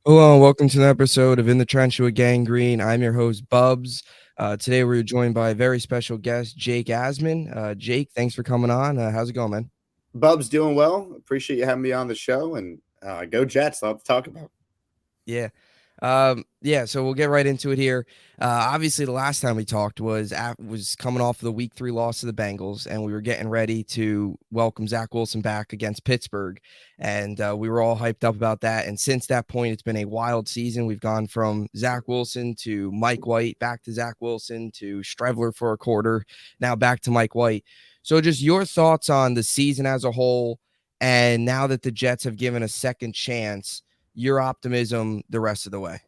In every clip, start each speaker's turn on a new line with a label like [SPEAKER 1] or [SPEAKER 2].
[SPEAKER 1] Hello, and welcome to an episode of In the Trench with Gangrene. I'm your host, Bubbs. Today we're joined by a very special guest, Jake Asman. Jake, thanks for coming on. How's it going, man?
[SPEAKER 2] Bub's doing well. Appreciate you having me on the show, and go Jets. Lot to talk about.
[SPEAKER 1] Yeah. So we'll get right into it here. Obviously, the last time we talked was coming off of the week 3 loss to the Bengals, and we were getting ready to welcome Zach Wilson back against Pittsburgh, and we were all hyped up about that. And since that point, it's been a wild season. We've gone from Zach Wilson to Mike White, back to Zach Wilson to Strevler for a quarter, now back to Mike White. So, just your thoughts on the season as a whole, and now that the Jets have given a second chance, your optimism the rest of the way.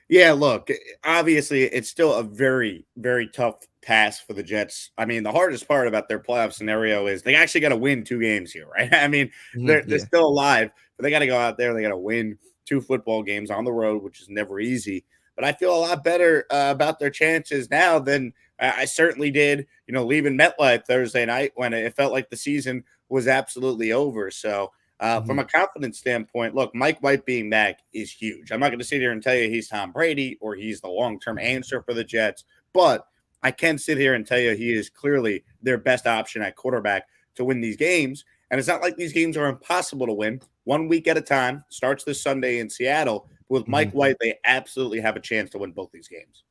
[SPEAKER 2] Yeah, look, obviously it's still a very, very tough task for the Jets. I mean, the hardest part about their playoff scenario is they actually got to win two games here, right? I mean, they're
[SPEAKER 1] Yeah.
[SPEAKER 2] still alive, but they got to go out there. They got to win two football games on the road, which is never easy. But I feel a lot better about their chances now than I certainly did, leaving MetLife Thursday night when it felt like the season was absolutely over. So from
[SPEAKER 1] Mhm.
[SPEAKER 2] a confidence standpoint, look, Mike White being back is huge. I'm not going to sit here and tell you he's Tom Brady or he's the long term answer for the Jets, but I can sit here and tell you he is clearly their best option at quarterback to win these games. And it's not like these games are impossible to win. 1 week at a time. Starts this Sunday in Seattle. With Mike
[SPEAKER 1] Mhm.
[SPEAKER 2] White, they absolutely have a chance to win both these games.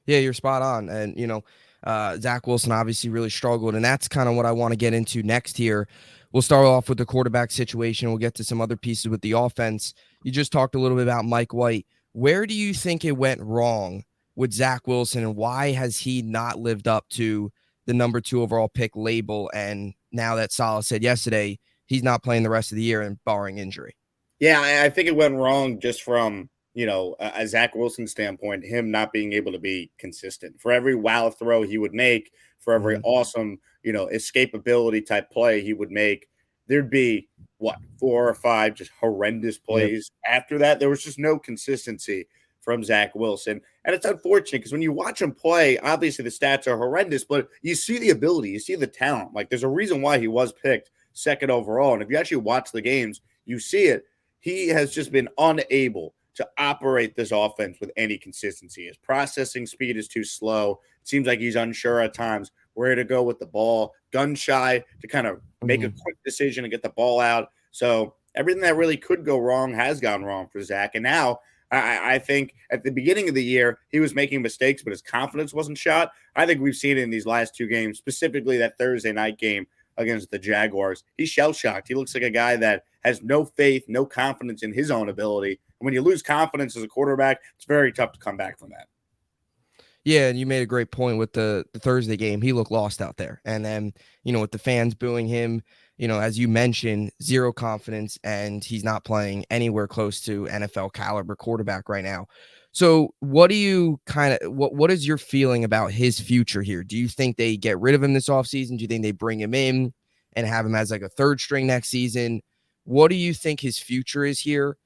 [SPEAKER 1] Yeah, you're spot on. And, Zach Wilson obviously really struggled. And that's kind of what I want to get into next here. We'll start off with the quarterback situation. We'll get to some other pieces with the offense. You just talked a little bit about Mike White. Where do you think it went wrong with Zach Wilson, and why has he not lived up to the number 2 overall pick label? And now that Salah said yesterday he's not playing the rest of the year and barring injury.
[SPEAKER 2] Yeah, I think it went wrong just from a Zach Wilson standpoint, him not being able to be consistent. For every wow throw he would make, for every
[SPEAKER 1] Mhm.
[SPEAKER 2] awesome escapability type play he would make, there'd be what 4 or 5 just horrendous
[SPEAKER 1] Yep.
[SPEAKER 2] plays after that. There was just no consistency from Zach Wilson, and it's unfortunate because when you watch him play, obviously the stats are horrendous, but you see the ability, you see the talent. Like there's a reason why he was picked second overall, and if you actually watch the games, you see it. He has just been unable to operate this offense with any consistency. His processing speed is too slow. It seems like he's unsure at times where to go with the ball, gun shy to kind of make a
[SPEAKER 1] Mhm.
[SPEAKER 2] quick decision and get the ball out. So everything that really could go wrong has gone wrong for Zach. And now I think at the beginning of the year, he was making mistakes, but his confidence wasn't shot. I think we've seen it in these last two games, specifically that Thursday night game against the Jaguars. He's shell shocked. He looks like a guy that has no faith, no confidence in his own ability. And when you lose confidence as a quarterback, it's very tough to come back from that.
[SPEAKER 1] Yeah, and you made a great point with the Thursday game. He looked lost out there. And then, with the fans booing him, as you mentioned, zero confidence, and he's not playing anywhere close to NFL caliber quarterback right now. So, what do you what is your feeling about his future here? Do you think they get rid of him this offseason? Do you think they bring him in and have him as like a third string next season? What do you think his future is here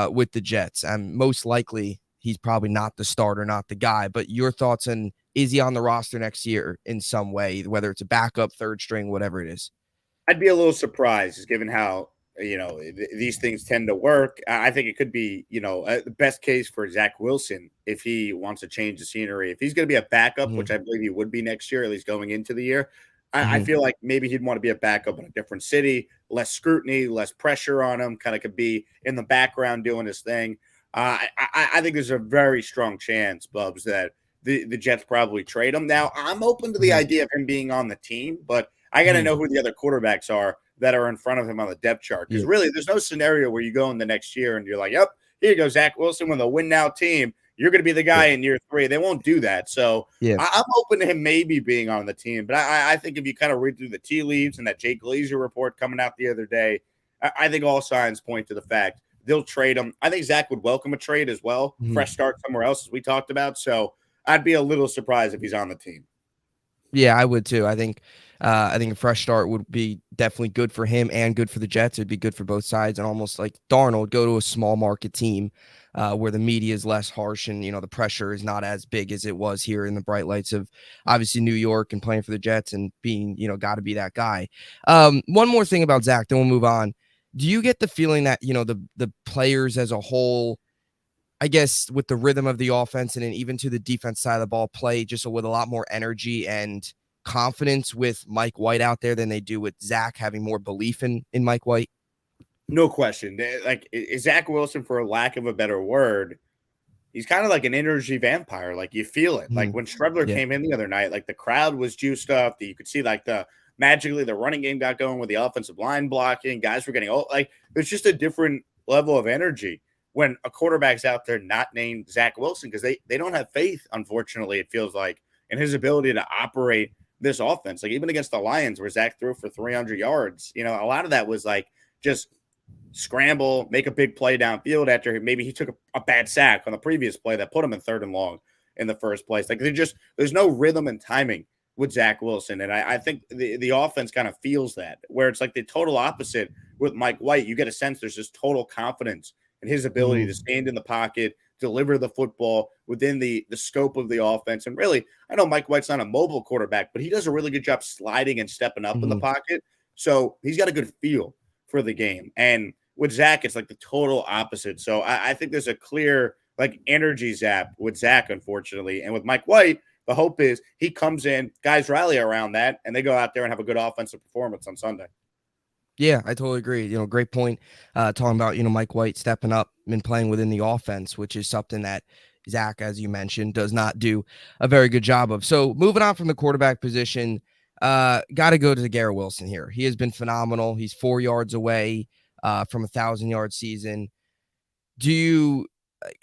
[SPEAKER 1] with the Jets? Most likely he's probably not the starter, not the guy. But your thoughts on, is he on the roster next year in some way, whether it's a backup, third string, whatever it is?
[SPEAKER 2] I'd be a little surprised given how these things tend to work. I think it could be the best case for Zach Wilson if he wants to change the scenery. If he's going to be a backup,
[SPEAKER 1] Mhm.
[SPEAKER 2] which I believe he would be next year, at least going into the year, I
[SPEAKER 1] Mhm.
[SPEAKER 2] feel like maybe he'd want to be a backup in a different city, less scrutiny, less pressure on him. Kind of could be in the background doing his thing. I think there's a very strong chance, Bubs, that the Jets probably trade him. Now, I'm open to the
[SPEAKER 1] Mhm.
[SPEAKER 2] idea of him being on the team, but I got to
[SPEAKER 1] Mhm.
[SPEAKER 2] know who the other quarterbacks are that are in front of him on the depth chart. Because
[SPEAKER 1] Yeah.
[SPEAKER 2] really, there's no scenario where you go in the next year and you're like, yep, here you go, Zach Wilson with a win now team. You're going to be the
[SPEAKER 1] Yeah.
[SPEAKER 2] guy in year three. They won't do that. So
[SPEAKER 1] Yeah.
[SPEAKER 2] I'm open to him maybe being on the team. But I think if you kind of read through the tea leaves and that Jake Glazer report coming out the other day, I think all signs point to the fact they'll trade him. I think Zach would welcome a trade as well,
[SPEAKER 1] Mhm.
[SPEAKER 2] fresh start somewhere else, as we talked about. So I'd be a little surprised if he's on the team.
[SPEAKER 1] Yeah, I would too. I think a fresh start would be definitely good for him and good for the Jets. It'd be good for both sides, and almost like Darnold, go to a small market team where the media is less harsh and the pressure is not as big as it was here in the bright lights of obviously New York and playing for the Jets and being got to be that guy. One more thing about Zach, then we'll move on. Do you get the feeling that the players as a whole I guess with the rhythm of the offense and then even to the defense side of the ball, play just with a lot more energy and confidence with Mike White out there than they do with Zach, having more belief in Mike White?
[SPEAKER 2] No question. Like Zach Wilson, for lack of a better word, he's kind of like an energy vampire. Like you feel it. Like
[SPEAKER 1] Mhm.
[SPEAKER 2] when Strebler
[SPEAKER 1] Yeah.
[SPEAKER 2] came in the other night, like the crowd was juiced up. You could see like the magically the running game got going with the offensive line blocking. Guys were getting like there's just a different level of energy when a quarterback's out there not named Zach Wilson because they don't have faith. Unfortunately, it feels like in his ability to operate this offense. Like even against the Lions, where Zach threw for 300 yards, a lot of that was like just scramble, make a big play downfield after maybe he took a bad sack on the previous play that put him in 3rd and long in the first place. Like there's no rhythm and timing with Zach Wilson. And I think the offense kind of feels that where it's like the total opposite with Mike White. You get a sense there's just total confidence in his ability to
[SPEAKER 1] Mhm.
[SPEAKER 2] stand in the pocket, deliver the football within the scope of the offense. And really, I know Mike White's not a mobile quarterback, but he does a really good job sliding and stepping up in the
[SPEAKER 1] Mhm.
[SPEAKER 2] pocket. So he's got a good feel for the game. And with Zach, it's like the total opposite. So I think there's a clear like energy zap with Zach, unfortunately. And with Mike White, the hope is he comes in, guys rally around that, and they go out there and have a good offensive performance on Sunday.
[SPEAKER 1] Yeah, I totally agree. Great point. Talking about, Mike White stepping up and playing within the offense, which is something that Zach, as you mentioned, does not do a very good job of. So moving on from the quarterback position, got to go to Garrett Wilson here. He has been phenomenal. He's 4 yards away from 1,000-yard season. Do you,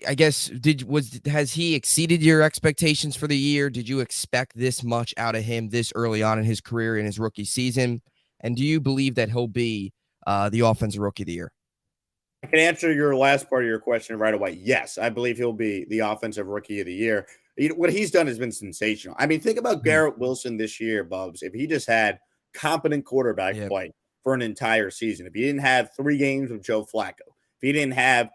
[SPEAKER 1] I guess, has he exceeded your expectations for the year? Did you expect this much out of him this early on in his career in his rookie season? And do you believe that he'll be the offensive rookie of the year?
[SPEAKER 2] I can answer your last part of your question right away. Yes, I believe he'll be the offensive rookie of the year. What he's done has been sensational. I mean, think about
[SPEAKER 1] Mhm.
[SPEAKER 2] Garrett Wilson this year, Bubbs. If he just had competent quarterback
[SPEAKER 1] Yeah.
[SPEAKER 2] play for an entire season, if he didn't have 3 games of Joe Flacco, if he didn't have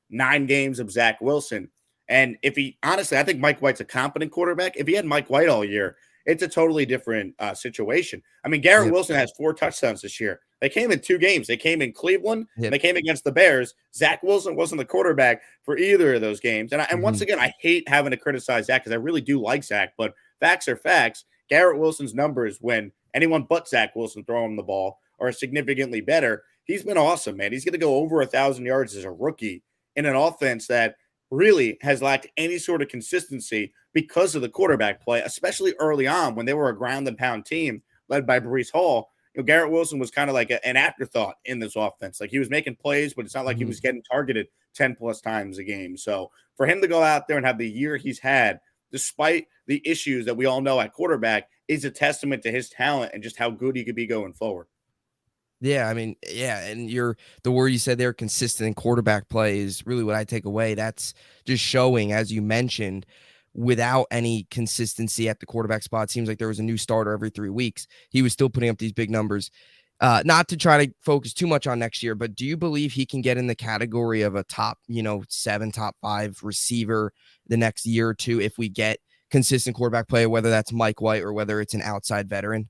[SPEAKER 2] 9 games of Zach Wilson, and if he honestly, I think Mike White's a competent quarterback. If he had Mike White all year, it's a totally different situation. I mean, Garrett
[SPEAKER 1] Yep.
[SPEAKER 2] Wilson has 4 touchdowns this year. They came in 2 games. They came in Cleveland and
[SPEAKER 1] Yep.
[SPEAKER 2] they came against the Bears. Zach Wilson wasn't the quarterback for either of those games. And once
[SPEAKER 1] Mhm.
[SPEAKER 2] again, I hate having to criticize Zach because I really do like Zach, but facts are facts. Garrett Wilson's numbers when anyone but Zach Wilson throwing him the ball are significantly better. He's been awesome, man. He's going to go over 1,000 yards as a rookie in an offense that really has lacked any sort of consistency because of the quarterback play, especially early on when they were a ground and pound team led by Brees Hall. Garrett Wilson was kind of like an afterthought in this offense. Like he was making plays, but it's not like he
[SPEAKER 1] Mhm.
[SPEAKER 2] was getting targeted 10 plus times a game. So for him to go out there and have the year he's had, despite the issues that we all know at quarterback, is a testament to his talent and just how good he could be going forward.
[SPEAKER 1] Yeah, I mean, yeah, and the word you said there, consistent in quarterback play is really what I take away. That's just showing, as you mentioned, without any consistency at the quarterback spot. Seems like there was a new starter every 3 weeks. He was still putting up these big numbers. Not to try to focus too much on next year, but do you believe he can get in the category of a top, 7, top 5 receiver the next year or two if we get consistent quarterback play, whether that's Mike White or whether it's an outside veteran?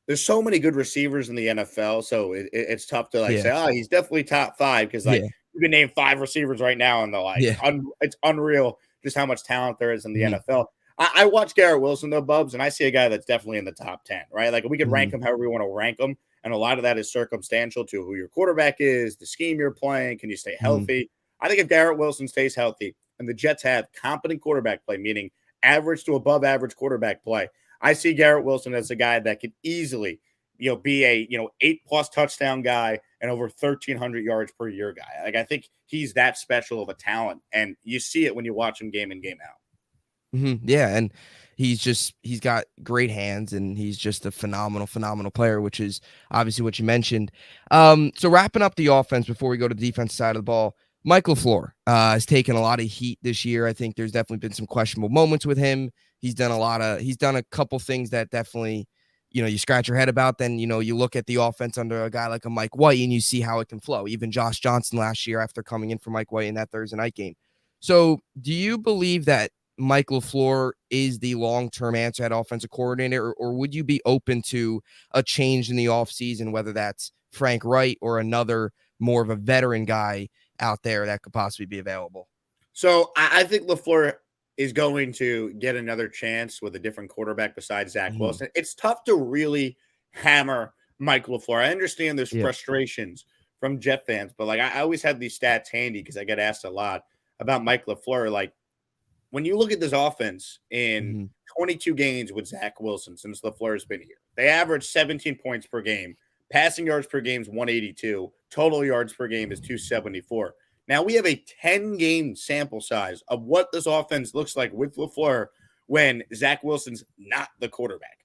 [SPEAKER 2] There's so many good receivers in the NFL, so it's tough to like
[SPEAKER 1] Yeah,
[SPEAKER 2] say, oh, he's definitely top 5 because like
[SPEAKER 1] yeah,
[SPEAKER 2] you can name 5 receivers right now, and they're like,
[SPEAKER 1] yeah.
[SPEAKER 2] it's unreal just how much talent there is in the
[SPEAKER 1] Mhm,
[SPEAKER 2] NFL. I watch Garrett Wilson though, Bubs, and I see a guy that's definitely in the top 10, right? Like we could rank
[SPEAKER 1] mhm,
[SPEAKER 2] him however we want to rank him, and a lot of that is circumstantial to who your quarterback is, the scheme you're playing, can you stay
[SPEAKER 1] mhm.
[SPEAKER 2] healthy? I think if Garrett Wilson stays healthy and the Jets have competent quarterback play, meaning average to above average quarterback play, I see Garrett Wilson as a guy that could easily be a 8+ touchdown guy and over 1,300 yards per year guy. Like I think he's that special of a talent, and you see it when you watch him game in game out.
[SPEAKER 1] Yeah, and he's got great hands, and he's just a phenomenal, phenomenal player, which is obviously what you mentioned. So wrapping up the offense before we go to the defense side of the ball, Mike LaFleur has taken a lot of heat this year. I think there's definitely been some questionable moments with him. He's done a couple things that definitely, you scratch your head about. Then, you look at the offense under a guy like a Mike White and you see how it can flow. Even Josh Johnson last year after coming in for Mike White in that Thursday night game. So do you believe that Mike LaFleur is the long-term answer at offensive coordinator, or would you be open to a change in the offseason, whether that's Frank Wright or another more of a veteran guy out there that could possibly be available?
[SPEAKER 2] So I think LaFleur is going to get another chance with a different quarterback besides Zach
[SPEAKER 1] Mhm.
[SPEAKER 2] Wilson. It's tough to really hammer Mike LaFleur. I understand there's
[SPEAKER 1] Yeah.
[SPEAKER 2] frustrations from Jet fans, but like I always have these stats handy because I get asked a lot about Mike LaFleur. Like when you look at this offense in
[SPEAKER 1] Mhm.
[SPEAKER 2] 22 games with Zach Wilson since LaFleur's been here, they average 17 points per game. Passing yards per game is 182. Total yards per game is 274. Now we have a 10-game sample size of what this offense looks like with LaFleur when Zach Wilson's not the quarterback.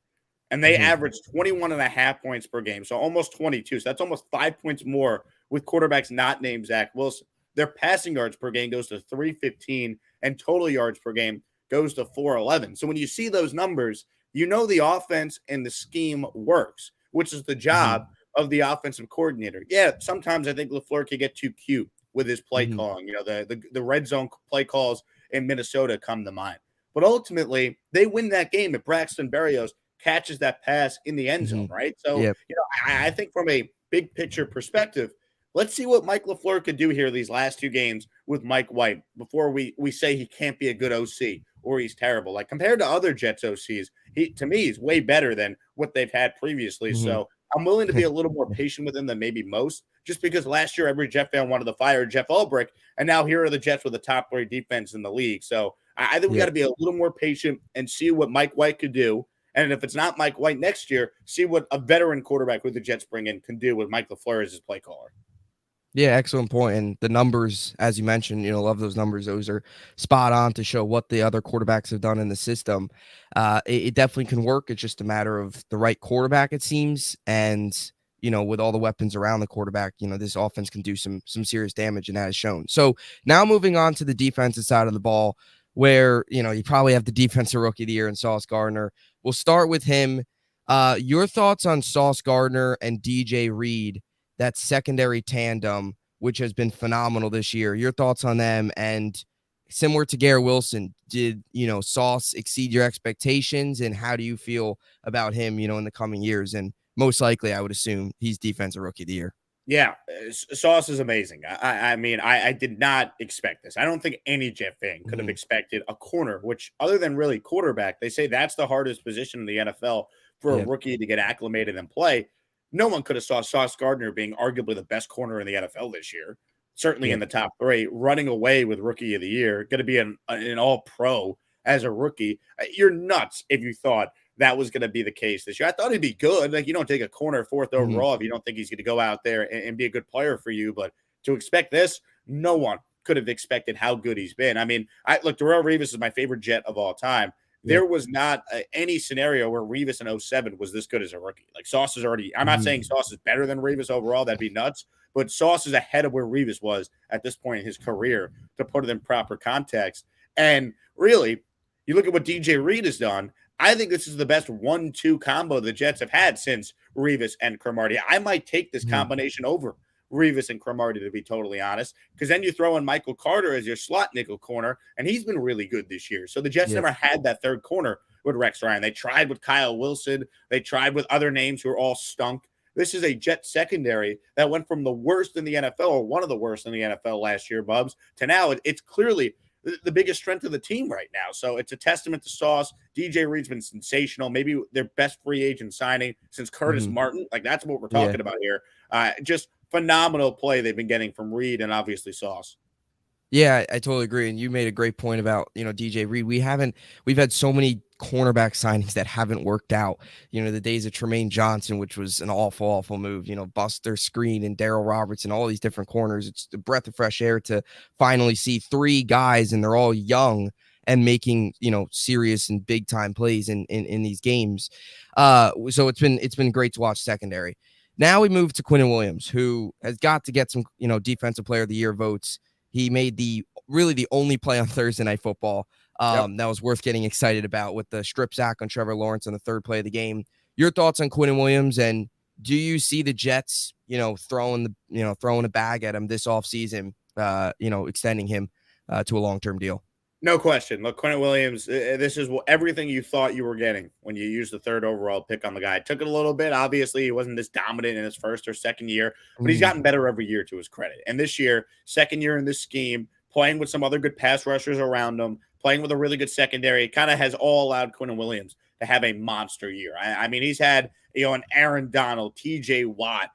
[SPEAKER 2] And they
[SPEAKER 1] Mhm.
[SPEAKER 2] average 21 and a half points per game. So almost 22. So that's almost 5 points more with quarterbacks not named Zach Wilson. Their passing yards per game goes to 315 and total yards per game goes to 411. So when you see those numbers, you know the offense and the scheme works, which is the job
[SPEAKER 1] Mhm.
[SPEAKER 2] of the offensive coordinator. Yeah, sometimes I think LaFleur could get too cute with his play
[SPEAKER 1] Mhm.
[SPEAKER 2] calling. You know, the red zone play calls in Minnesota come to mind. But ultimately, they win that game if Braxton Berrios catches that pass in the end zone,
[SPEAKER 1] Mhm.
[SPEAKER 2] right? So,
[SPEAKER 1] Yeah.
[SPEAKER 2] I think from a big picture perspective, let's see what Mike LaFleur could do here these last two games with Mike White before we say he can't be a good OC or he's terrible. Like compared to other Jets OCs, he to me he's way better than what they've had previously.
[SPEAKER 1] Mhm.
[SPEAKER 2] So I'm willing to be a little more patient with him than maybe most, just because last year every Jet fan wanted to fire Jeff Ulbrich, and now here are the Jets with the top three defense in the league. So I think we got
[SPEAKER 1] Yeah.
[SPEAKER 2] to be a little more patient and see what Mike White could do. And if it's not Mike White next year, see what a veteran quarterback who the Jets bring in can do with Mike LaFleur as his play caller.
[SPEAKER 1] Yeah, excellent point. And the numbers, as you mentioned, love those numbers. Those are spot on to show what the other quarterbacks have done in the system. It definitely can work. It's just a matter of the right quarterback, it seems. And with all the weapons around the quarterback, this offense can do some serious damage, and that has shown. So now moving on to the defensive side of the ball, where you probably have the defensive rookie of the year in Sauce Gardner. We'll start with him. Your thoughts on Sauce Gardner and DJ Reed, that secondary tandem, which has been phenomenal this year. Your thoughts on them? And similar to Garrett Wilson, did Sauce exceed your expectations? And how do you feel about him, in the coming years? And most likely, I would assume he's defensive rookie of the year.
[SPEAKER 2] Yeah, Sauce is amazing. I mean, I did not expect this. I don't think any Jet fan could have
[SPEAKER 1] Mm-hmm.
[SPEAKER 2] expected a corner, which other than really quarterback, they say that's the hardest position in the NFL for a
[SPEAKER 1] Yeah.
[SPEAKER 2] rookie to get acclimated and play. No one could have saw Sauce Gardner being arguably the best corner in the NFL this year. Certainly
[SPEAKER 1] Yeah.
[SPEAKER 2] in the top three, running away with rookie of the year, going to be an all pro as a rookie. You're nuts if you thought that was going to be the case this year. I thought he'd be good. Like you don't take a corner fourth
[SPEAKER 1] Mm-hmm.
[SPEAKER 2] overall if you don't think he's going to go out there and be a good player for you. But to expect this, no one could have expected how good he's been. I mean, I look, Darrelle Revis is my favorite Jet of all time.
[SPEAKER 1] Yeah.
[SPEAKER 2] There was not any scenario where Revis in '07 was this good as a rookie. Like Sauce is already, I'm not saying
[SPEAKER 1] Mm-hmm.
[SPEAKER 2] Sauce is better than Revis overall. That'd be nuts. But Sauce is ahead of where Revis was at this point in his career to put it in proper context. And really, you look at what DJ Reed has done. I think this is the best 1-2 combo the Jets have had since Revis and Cromartie. I might take this
[SPEAKER 1] Mm-hmm.
[SPEAKER 2] combination over Revis and Cromartie, to be totally honest, because then you throw in Michael Carter as your slot nickel corner, and he's been really good this year. So the Jets
[SPEAKER 1] Yeah.
[SPEAKER 2] never had that third corner with Rex Ryan. They tried with Kyle Wilson. They tried with other names who are all stunk. This is a Jet secondary that went from the worst in the NFL, or one of the worst in the NFL last year, Bubbs, to now it's clearly the biggest strength of the team right now. So it's a testament to Sauce. DJ Reed's been sensational. Maybe their best free agent signing since Curtis
[SPEAKER 1] Mm-hmm.
[SPEAKER 2] Martin. Like that's what we're
[SPEAKER 1] Yeah.
[SPEAKER 2] talking about here. Just phenomenal play they've been getting from Reed and obviously Sauce.
[SPEAKER 1] Yeah, I totally agree. And you made a great point about, DJ Reed. We've had so many cornerback signings that haven't worked out. The days of Tremaine Johnson, which was an awful, awful move, Buster Screen and Daryl Roberts and all these different corners. It's a breath of fresh air to finally see three guys, and they're all young and making, serious and big time plays in these games. So it's been great to watch secondary. Now we move to Quinnen Williams, who has got to get some, defensive player of the year votes. He made the only play on Thursday Night Football
[SPEAKER 2] Yep.
[SPEAKER 1] that was worth getting excited about, with the strip sack on Trevor Lawrence on the third play of the game. Your thoughts on Quinnen Williams, and do you see the Jets, throwing a bag at him this offseason, extending him to a long-term deal?
[SPEAKER 2] No question. Look, Quentin Williams, this is everything you thought you were getting when you used the third overall pick on the guy. It took it a little bit. Obviously, he wasn't this dominant in his first or second year, but he's
[SPEAKER 1] Mhm.
[SPEAKER 2] gotten better every year to his credit. And this year, second year in this scheme, playing with some other good pass rushers around him, playing with a really good secondary. It kind of has all allowed Quinn Williams to have a monster year. I mean, he's had, an Aaron Donald, TJ Watt,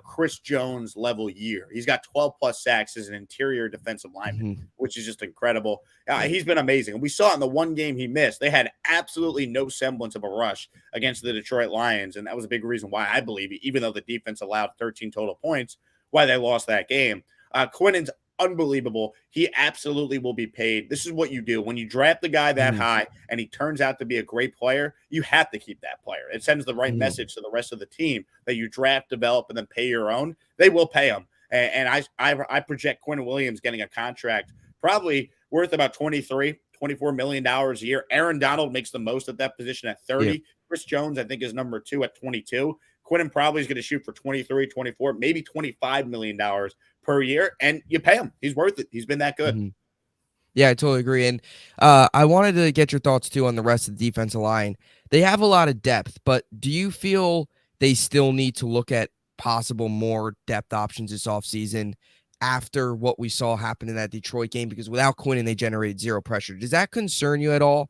[SPEAKER 2] Chris Jones level year. He's got 12 plus sacks as an interior defensive lineman,
[SPEAKER 1] Mhm.
[SPEAKER 2] which is just incredible.
[SPEAKER 1] Yeah.
[SPEAKER 2] He's been amazing. And we saw in the one game he missed, they had absolutely no semblance of a rush against the Detroit Lions. And that was a big reason why I believe, even though the defense allowed 13 total points, why they lost that game. Quinnen's unbelievable. He absolutely will be paid. This is what you do. When you draft the guy that
[SPEAKER 1] Mhm.
[SPEAKER 2] high and he turns out to be a great player, you have to keep that player. It sends the right
[SPEAKER 1] Mhm.
[SPEAKER 2] message to the rest of the team that you draft, develop, and then pay your own. They will pay him. And I project Quinn Williams getting a contract probably worth about $24 million a year. Aaron Donald makes the most at that position at
[SPEAKER 1] Yeah.
[SPEAKER 2] 30. Chris Jones, I think, is number 2 at 22. Quinn probably is going to shoot for 23, 24, maybe $25 million per year, and you pay him. He's worth it. He's been that good.
[SPEAKER 1] Mhm. Yeah, I totally agree. And I wanted to get your thoughts too on the rest of the defensive line. They have a lot of depth, but do you feel they still need to look at possible more depth options this offseason after what we saw happen in that Detroit game? Because without Quinnen, they generated zero pressure. Does that concern you at all?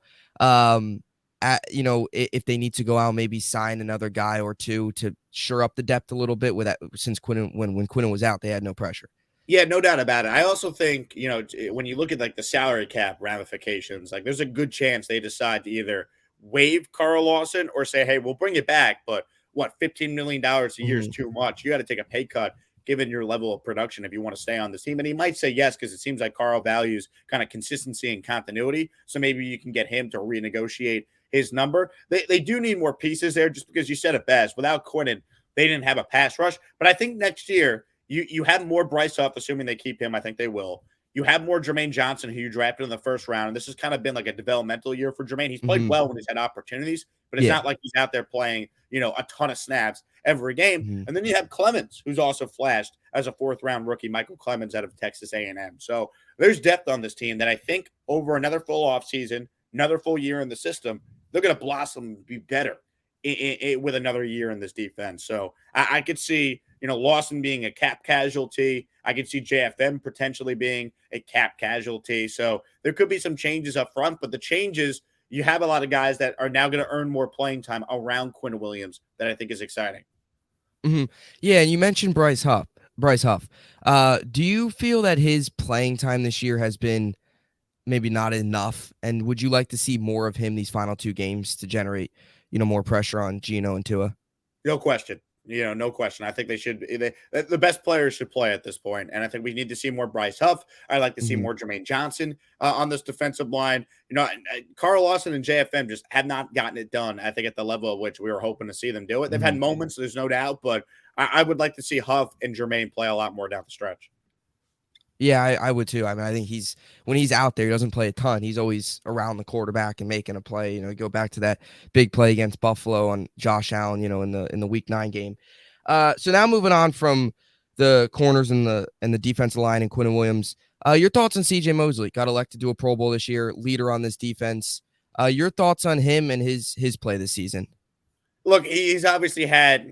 [SPEAKER 1] If they need to go out, maybe sign another guy or two to shore up the depth a little bit with that, since Quinnen, when Quinnen was out, they had no pressure.
[SPEAKER 2] Yeah, no doubt about it. I also think, when you look at like the salary cap ramifications, like there's a good chance they decide to either waive Carl Lawson or say, hey, we'll bring it back. But what, $15 million a year is
[SPEAKER 1] Mhm.
[SPEAKER 2] too much. You got to take a pay cut given your level of production if you want to stay on this team. And he might say yes, because it seems like Carl values kind of consistency and continuity. So maybe you can get him to renegotiate his number. They do need more pieces there, just because you said it best. Without Quinnen, they didn't have a pass rush. But I think next year, you have more Bryce Huff, assuming they keep him. I think they will. You have more Jermaine Johnson, who you drafted in the first round. And this has kind of been like a developmental year for Jermaine. He's played
[SPEAKER 1] Mhm.
[SPEAKER 2] well when he's had opportunities, but it's
[SPEAKER 1] Yeah.
[SPEAKER 2] not like he's out there playing, a ton of snaps every game.
[SPEAKER 1] Mhm.
[SPEAKER 2] And then you have Clemens, who's also flashed as a fourth round rookie, Michael Clemens out of Texas A&M. So there's depth on this team that I think over another full offseason, another full year in the system, they're going to blossom and be better with another year in this defense. So I could see, Lawson being a cap casualty. I could see JFM potentially being a cap casualty. So there could be some changes up front, but the changes, you have a lot of guys that are now going to earn more playing time around Quinn Williams that I think is exciting.
[SPEAKER 1] Mhm. Yeah, and you mentioned Bryce Huff. Bryce Huff. Do you feel that his playing time this year has been maybe not enough? And would you like to see more of him these final two games to generate, more pressure on Gino and Tua?
[SPEAKER 2] No question. No question. I think they should. The best players should play at this point, and I think we need to see more Bryce Huff. I'd like to see
[SPEAKER 1] Mhm.
[SPEAKER 2] more Jermaine Johnson on this defensive line. Carl Lawson and JFM just have not gotten it done. I think at the level at which we were hoping to see them do it. They've had
[SPEAKER 1] Mhm.
[SPEAKER 2] moments, there's no doubt, but I would like to see Huff and Jermaine play a lot more down the stretch.
[SPEAKER 1] Yeah, I would too. I mean, I think when he's out there, he doesn't play a ton. He's always around the quarterback and making a play. Go back to that big play against Buffalo on Josh Allen, in the Week 9 game. So now moving on from the corners and the defensive line and Quinn Williams. Your thoughts on CJ Mosley? Got elected to a Pro Bowl this year, leader on this defense. Your thoughts on him and his play this season?
[SPEAKER 2] Look, he's obviously had,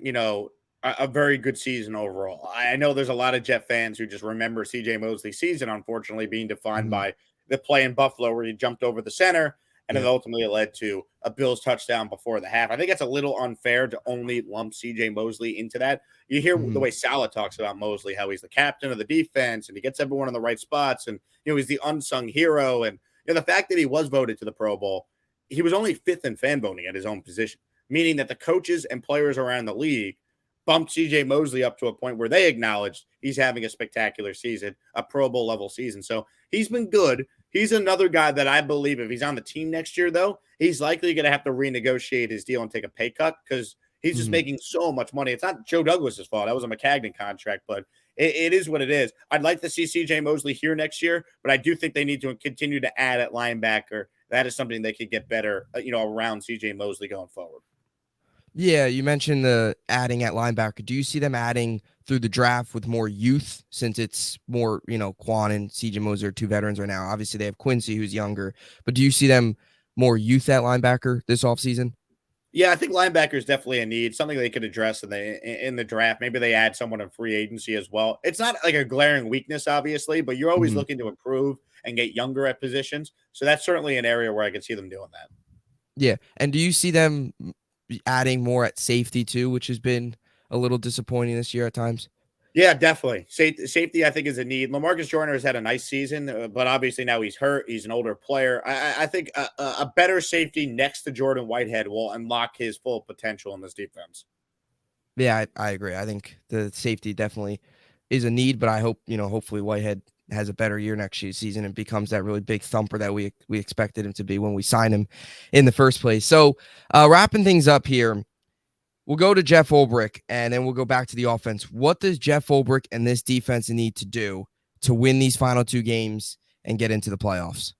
[SPEAKER 2] a very good season overall. I know there's a lot of Jet fans who just remember CJ Mosley's season, unfortunately, being defined
[SPEAKER 1] Mhm.
[SPEAKER 2] by the play in Buffalo where he jumped over the center and it
[SPEAKER 1] Yeah.
[SPEAKER 2] ultimately led to a Bills touchdown before the half. I think that's a little unfair to only lump CJ Mosley into that. You hear the
[SPEAKER 1] Mhm.
[SPEAKER 2] way Salah talks about Mosley, how he's the captain of the defense and he gets everyone in the right spots and, he's the unsung hero. And, the fact that he was voted to the Pro Bowl, he was only fifth in fan voting at his own position, meaning that the coaches and players around the league bumped CJ Mosley up to a point where they acknowledged he's having a spectacular season, a Pro Bowl level season. So he's been good. He's another guy that I believe if he's on the team next year, though, he's likely going to have to renegotiate his deal and take a pay cut because he's just
[SPEAKER 1] Mhm.
[SPEAKER 2] making so much money. It's not Joe Douglas's fault. That was a McCagnon contract, but it is what it is. I'd like to see CJ Mosley here next year, but I do think they need to continue to add at linebacker. That is something they could get better, around CJ Mosley going forward.
[SPEAKER 1] Yeah, you mentioned the adding at linebacker. Do you see them adding through the draft with more youth since it's more, Quan and CJ Moser are two veterans right now? Obviously, they have Quincy, who's younger, but do you see them more youth at linebacker this offseason?
[SPEAKER 2] Yeah, I think linebacker is definitely a need, something they could address in the draft. Maybe they add someone in free agency as well. It's not like a glaring weakness, obviously, but you're always
[SPEAKER 1] Mhm.
[SPEAKER 2] looking to improve and get younger at positions. So that's certainly an area where I could see them doing that.
[SPEAKER 1] Yeah, and do you see them adding more at safety too, which has been a little disappointing this year at times?
[SPEAKER 2] Yeah, definitely. Safety, I think, is a need. Lamarcus Joyner has had a nice season, but obviously now he's hurt. He's an older player. I think a better safety next to Jordan Whitehead will unlock his full potential in this defense.
[SPEAKER 1] Yeah, I agree. I think the safety definitely is a need, but I hope, hopefully Whitehead has a better year next season and becomes that really big thumper that we expected him to be when we signed him in the first place. So, wrapping things up here, we'll go to Jeff Ulbrich and then we'll go back to the offense. What does Jeff Ulbrich and this defense need to do to win these final two games and get into the playoffs?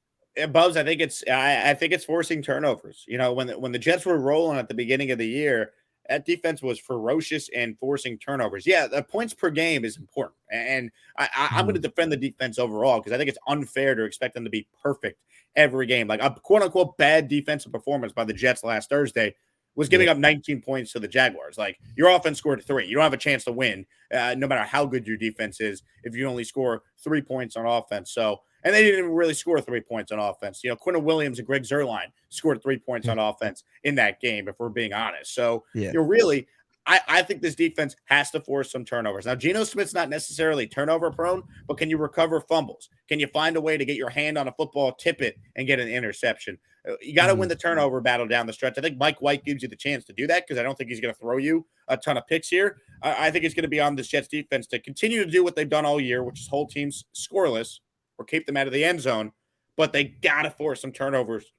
[SPEAKER 2] Bubbs, I think it's forcing turnovers. When the Jets were rolling at the beginning of the year, that defense was ferocious and forcing turnovers. Yeah, the points per game is important, and I'm going to
[SPEAKER 1] Mhm.
[SPEAKER 2] defend the defense overall because I think it's unfair to expect them to be perfect every game. Like a quote unquote bad defensive performance by the Jets last Thursday was giving
[SPEAKER 1] Yep.
[SPEAKER 2] up 19 points to the Jaguars. Like your offense scored three, you don't have a chance to win, no matter how good your defense is if you only score 3 points on offense. So and they didn't even really score 3 points on offense. Quinton Williams and Greg Zuerlein scored 3 points on offense in that game, if we're being honest. So,
[SPEAKER 1] Yeah.
[SPEAKER 2] really, I think this defense has to force some turnovers. Now, Geno Smith's not necessarily turnover prone, but can you recover fumbles? Can you find a way to get your hand on a football, tip it, and get an interception? You got to win
[SPEAKER 1] Mhm.
[SPEAKER 2] the turnover battle down the stretch. I think Mike White gives you the chance to do that because I don't think he's going to throw you a ton of picks here. I think it's going to be on this Jets defense to continue to do what they've done all year, which is hold teams scoreless or keep them out of the end zone, but they got to force some turnovers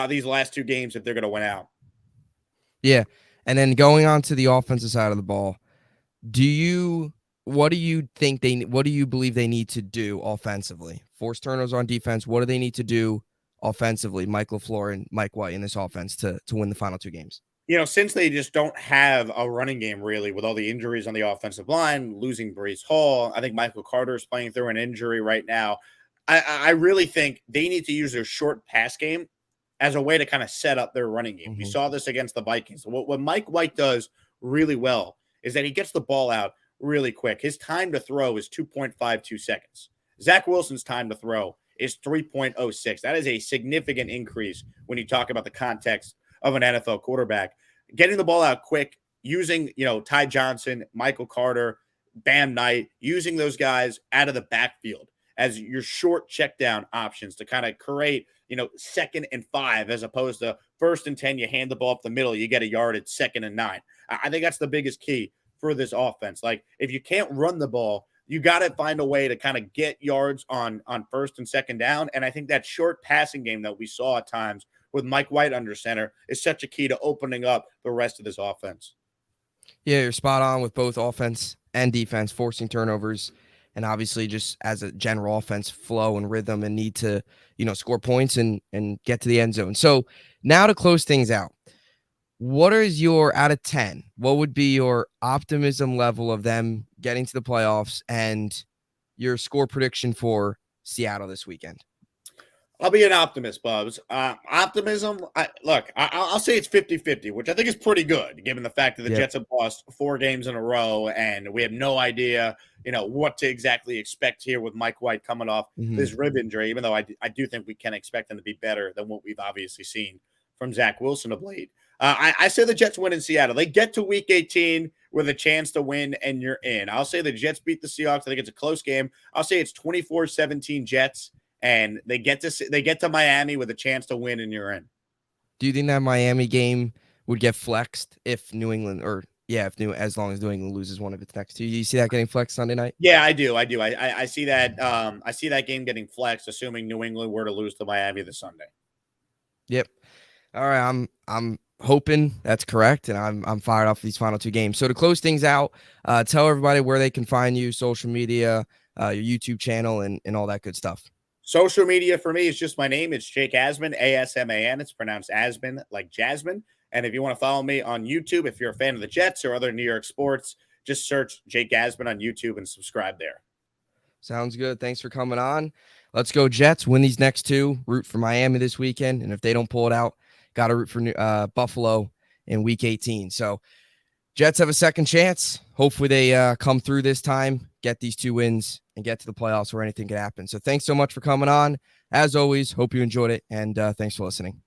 [SPEAKER 2] these last two games if they're going to win out.
[SPEAKER 1] Yeah. And then going on to the offensive side of the ball, do you what do you think what do you believe they need to do offensively? Force turnovers on defense. What do they need to do offensively, Mike LaFleur and Mike White in this offense to win the final two games?
[SPEAKER 2] Since they just don't have a running game really with all the injuries on the offensive line, losing Brees Hall, I think Michael Carter is playing through an injury right now. I really think they need to use their short pass game as a way to kind of set up their running game. We
[SPEAKER 1] Mhm.
[SPEAKER 2] saw this against the Vikings. What Mike White does really well is that he gets the ball out really quick. His time to throw is 2.52 seconds. Zach Wilson's time to throw is 3.06. That is a significant increase when you talk about the context of an NFL quarterback. Getting the ball out quick, using, Ty Johnson, Michael Carter, Bam Knight, using those guys out of the backfield as your short check down options to kind of create, 2nd and 5 as opposed to 1st and 10. You hand the ball up the middle, you get a yard at 2nd and 9. I think that's the biggest key for this offense. Like if you can't run the ball, you got to find a way to kind of get yards on first and second down. And I think that short passing game that we saw at times with Mike White under center is such a key to opening up the rest of this offense.
[SPEAKER 1] Yeah, you're spot on with both offense and defense, forcing turnovers, and obviously just as a general offense flow and rhythm and need to, score points and get to the end zone. So now to close things out, what is your out of 10? What would be your optimism level of them getting to the playoffs and your score prediction for Seattle this weekend?
[SPEAKER 2] I'll be an optimist, Bubs. Optimism, I'll say it's 50-50, which I think is pretty good, given the fact that the
[SPEAKER 1] Yep.
[SPEAKER 2] Jets have lost 4 games in a row, and we have no idea, what to exactly expect here with Mike White coming off
[SPEAKER 1] Mhm.
[SPEAKER 2] this rib injury, even though I do think we can expect him to be better than what we've obviously seen from Zach Wilson of late. I say the Jets win in Seattle. They get to week 18 with a chance to win, and you're in. I'll say the Jets beat the Seahawks. I think it's a close game. I'll say it's 24-17 Jets and they get to Miami with a chance to win, and you're in.
[SPEAKER 1] Do you think that Miami game would get flexed if New England or yeah, if New as long as New England loses one of its next two? Do you see that getting flexed Sunday night?
[SPEAKER 2] Yeah, I do. I do. I see that. I see that game getting flexed, assuming New England were to lose to Miami this Sunday.
[SPEAKER 1] Yep. All right, I'm hoping that's correct, and I'm fired off these final two games. So to close things out, tell everybody where they can find you, social media, your YouTube channel, and all that good stuff.
[SPEAKER 2] Social media for me is just my name. It's Jake Asman, Asman. It's pronounced Asman like Jasmine. And if you want to follow me on YouTube, if you're a fan of the Jets or other New York sports, just search Jake Asman on YouTube and subscribe there.
[SPEAKER 1] Sounds good. Thanks for coming on. Let's go Jets. Win these next two. Root for Miami this weekend, and if they don't pull it out, got to root for Buffalo in week 18. So Jets have a second chance. Hopefully they come through this time, get these 2 wins, and get to the playoffs where anything could happen. So thanks so much for coming on. As always, hope you enjoyed it, and thanks for listening.